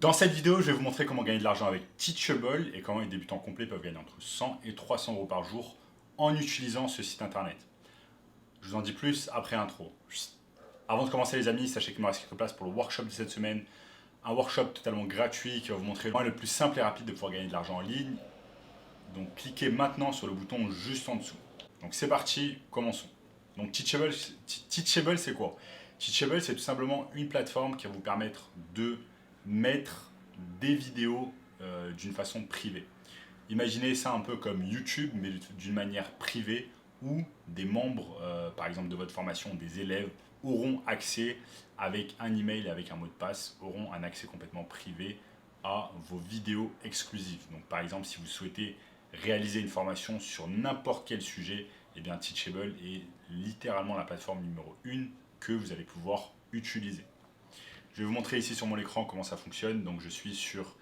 Dans cette vidéo, je vais vous montrer comment gagner de l'argent avec Teachable et comment les débutants complets peuvent gagner entre 100 et 300 euros par jour en utilisant ce site internet. Je vous en dis plus après intro. Avant de commencer les amis, sachez qu'il me reste quelques places pour le workshop de cette semaine. Un workshop totalement gratuit qui va vous montrer le moyen le plus simple et rapide de pouvoir gagner de l'argent en ligne. Donc cliquez maintenant sur le bouton juste en dessous. Donc c'est parti, commençons. Donc Teachable c'est quoi? Teachable c'est tout simplement une plateforme qui va vous permettre de mettre des vidéos d'une façon privée. Imaginez ça un peu comme YouTube, mais d'une manière privée, où des membres, par exemple de votre formation, des élèves, auront accès avec un email et avec un mot de passe, auront un accès complètement privé à vos vidéos exclusives. Donc par exemple, si vous souhaitez réaliser une formation sur n'importe quel sujet, eh bien Teachable est littéralement la plateforme numéro 1 que vous allez pouvoir utiliser. Je vais vous montrer ici sur mon écran comment ça fonctionne. Donc je suis sur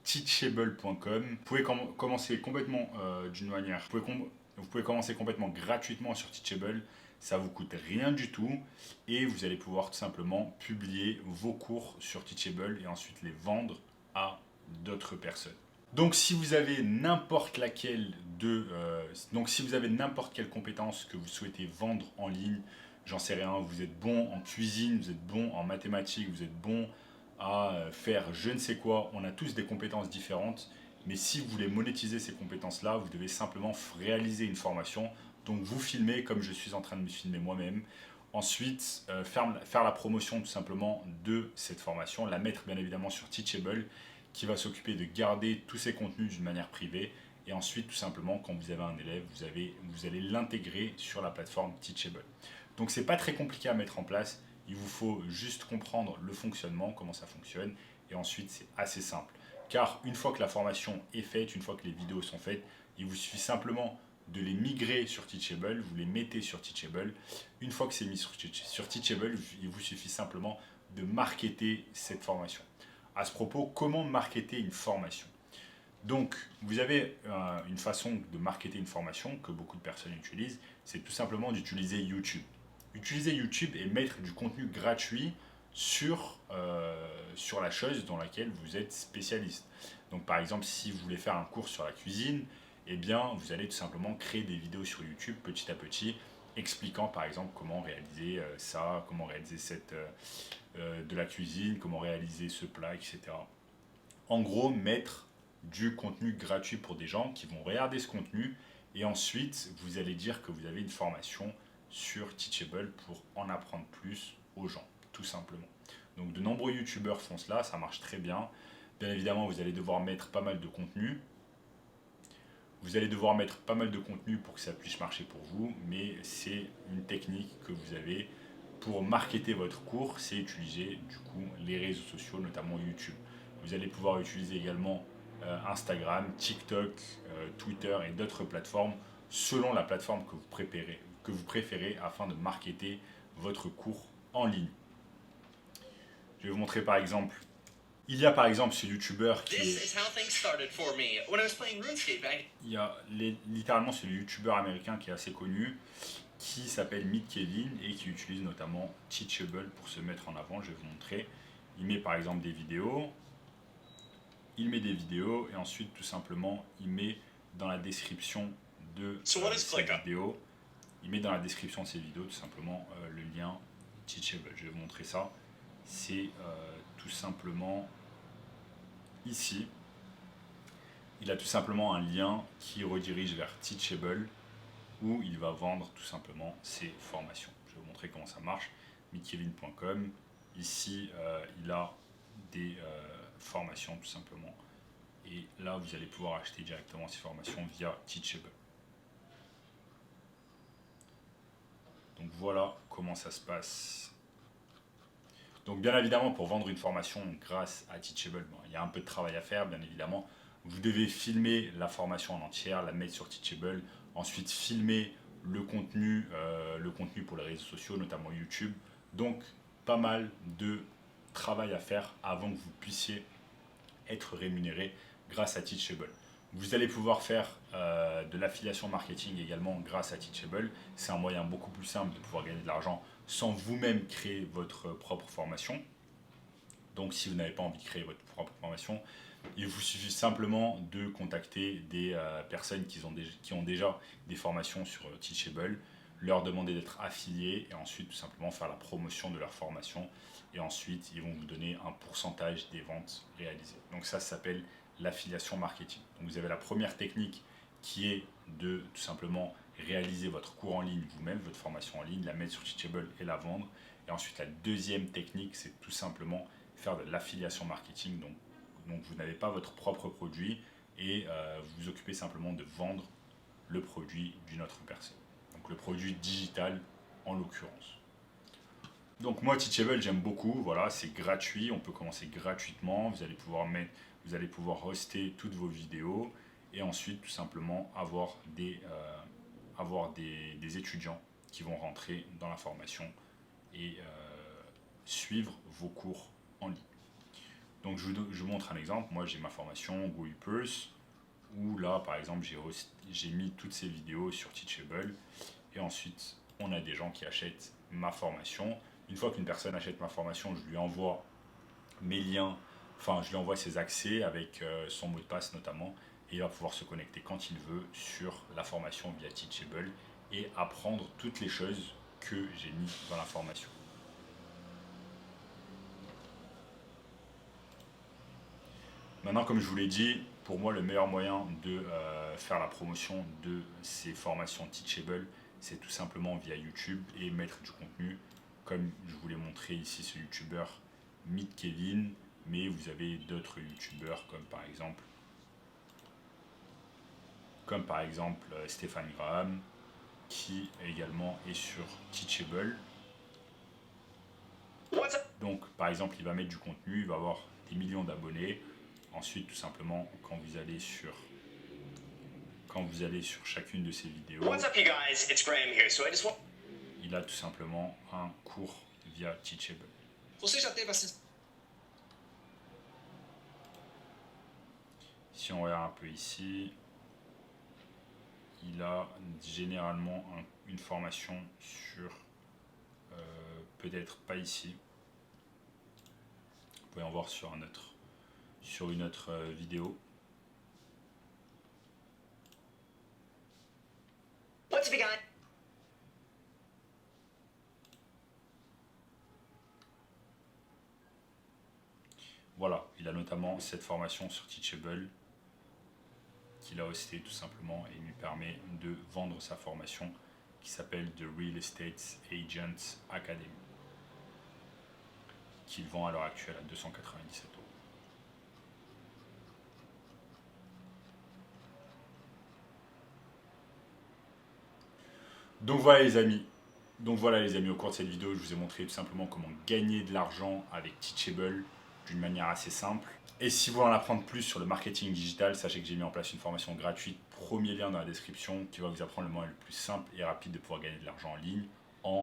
teachable.com. Vous pouvez commencer complètement d'une manière. Vous pouvez commencer complètement gratuitement sur Teachable. Ça vous coûte rien du tout et vous allez pouvoir tout simplement publier vos cours sur Teachable et ensuite les vendre à d'autres personnes. Donc si vous avez n'importe laquelle si vous avez n'importe quelle compétence que vous souhaitez vendre en ligne, j'en sais rien, vous êtes bon en cuisine, vous êtes bon en mathématiques, vous êtes bon à faire je ne sais quoi, on a tous des compétences différentes, mais si vous voulez monétiser ces compétences-là, vous devez simplement réaliser une formation, donc vous filmez comme je suis en train de me filmer moi-même, ensuite faire la promotion tout simplement de cette formation, la mettre bien évidemment sur Teachable, qui va s'occuper de garder tous ces contenus d'une manière privée. Et ensuite, tout simplement, quand vous avez un élève, vous allez l'intégrer sur la plateforme Teachable. Donc, c'est pas très compliqué à mettre en place. Il vous faut juste comprendre le fonctionnement, comment ça fonctionne. Et ensuite, c'est assez simple. Car une fois que la formation est faite, une fois que les vidéos sont faites, il vous suffit simplement de les migrer sur Teachable, vous les mettez sur Teachable. Une fois que c'est mis sur Teachable, il vous suffit simplement de marketer cette formation. À ce propos, comment marketer une formation? Donc, vous avez une façon de marketer une formation que beaucoup de personnes utilisent, c'est tout simplement d'utiliser YouTube. Utiliser YouTube et mettre du contenu gratuit sur la chose dans laquelle vous êtes spécialiste. Donc, par exemple, si vous voulez faire un cours sur la cuisine, eh bien, vous allez tout simplement créer des vidéos sur YouTube petit à petit, expliquant par exemple comment réaliser ça, comment réaliser de la cuisine, comment réaliser ce plat, etc. En gros, mettre du contenu gratuit pour des gens qui vont regarder ce contenu et ensuite vous allez dire que vous avez une formation sur Teachable pour en apprendre plus aux gens, tout simplement. Donc de nombreux youtubeurs font cela, ça marche très bien. Bien évidemment, vous allez devoir mettre pas mal de contenu. Vous allez devoir mettre pas mal de contenu pour que ça puisse marcher pour vous, mais c'est une technique que vous avez pour marketer votre cours, c'est utiliser du coup les réseaux sociaux, notamment YouTube. Vous allez pouvoir utiliser également Instagram, TikTok, Twitter et d'autres plateformes selon la plateforme que vous préférez afin de marketer votre cours en ligne. Je vais vous montrer par exemple. Il y a par exemple ce youtubeur qui est. Il y a littéralement ce youtubeur américain qui est assez connu, qui s'appelle Meet Kevin et qui utilise notamment Teachable pour se mettre en avant. Je vais vous montrer. Il met par exemple des vidéos. Il met des vidéos et ensuite tout simplement il met dans la description de ces vidéos. Il met dans la description de ces vidéos tout simplement le lien Teachable. Je vais vous montrer ça. C'est tout simplement ici. Il a tout simplement un lien qui redirige vers Teachable où il va vendre tout simplement ses formations. Je vais vous montrer comment ça marche. meetkevin.com. Ici, il a des formations tout simplement. Et là, vous allez pouvoir acheter directement ces formations via Teachable. Donc voilà comment ça se passe. Donc bien évidemment, pour vendre une formation grâce à Teachable, bon, il y a un peu de travail à faire, bien évidemment. Vous devez filmer la formation en entière, la mettre sur Teachable, ensuite filmer le contenu pour les réseaux sociaux, notamment YouTube. Donc pas mal de travail à faire avant que vous puissiez être rémunéré grâce à Teachable. Vous allez pouvoir faire de l'affiliation marketing également grâce à Teachable. C'est un moyen beaucoup plus simple de pouvoir gagner de l'argent sans vous-même créer votre propre formation. Donc si vous n'avez pas envie de créer votre propre formation, il vous suffit simplement de contacter des personnes qui ont déjà des formations sur Teachable, leur demander d'être affiliés et ensuite tout simplement faire la promotion de leur formation. Et ensuite, ils vont vous donner un pourcentage des ventes réalisées. Donc ça s'appelle l'affiliation marketing. Donc vous avez la première technique qui est de tout simplement réaliser votre cours en ligne vous-même, votre formation en ligne, la mettre sur Teachable et la vendre. Et ensuite, la deuxième technique, c'est tout simplement faire de l'affiliation marketing. Donc vous n'avez pas votre propre produit et vous vous occupez simplement de vendre le produit d'une autre personne. Donc le produit digital en l'occurrence. Donc moi Teachable j'aime beaucoup, voilà, c'est gratuit, on peut commencer gratuitement, vous allez pouvoir hoster toutes vos vidéos et ensuite tout simplement avoir des étudiants qui vont rentrer dans la formation et suivre vos cours en ligne. Donc je vous montre un exemple, moi j'ai ma formation GoUpers où là par exemple j'ai mis toutes ces vidéos sur Teachable et ensuite on a des gens qui achètent ma formation. Une fois qu'une personne achète ma formation, je lui envoie mes liens, enfin je lui envoie ses accès avec son mot de passe notamment et il va pouvoir se connecter quand il veut sur la formation via Teachable et apprendre toutes les choses que j'ai mis dans la formation. Maintenant, comme je vous l'ai dit, pour moi, le meilleur moyen de faire la promotion de ces formations Teachable, c'est tout simplement via YouTube et mettre du contenu, comme je vous l'ai montré ici, ce YouTuber Meet Kevin, mais vous avez d'autres YouTubeurs comme par exemple Stéphane Graham, qui également est sur Teachable. Donc, par exemple, il va mettre du contenu, il va avoir des millions d'abonnés. Ensuite, tout simplement, quand vous allez sur chacune de ces vidéos, il a tout simplement un cours via Teachable. Si on regarde un peu ici, il a généralement une formation sur, peut-être pas ici, vous pouvez en voir sur une autre vidéo. Voilà, il a notamment cette formation sur Teachable qu'il a hosté tout simplement et lui permet de vendre sa formation qui s'appelle The Real Estate Agent Academy, qu'il vend à l'heure actuelle à 297 €. Donc voilà les amis, au cours de cette vidéo, je vous ai montré tout simplement comment gagner de l'argent avec Teachable d'une manière assez simple. Et si vous voulez en apprendre plus sur le marketing digital, sachez que j'ai mis en place une formation gratuite, premier lien dans la description, qui va vous apprendre le moyen le plus simple et rapide de pouvoir gagner de l'argent en ligne.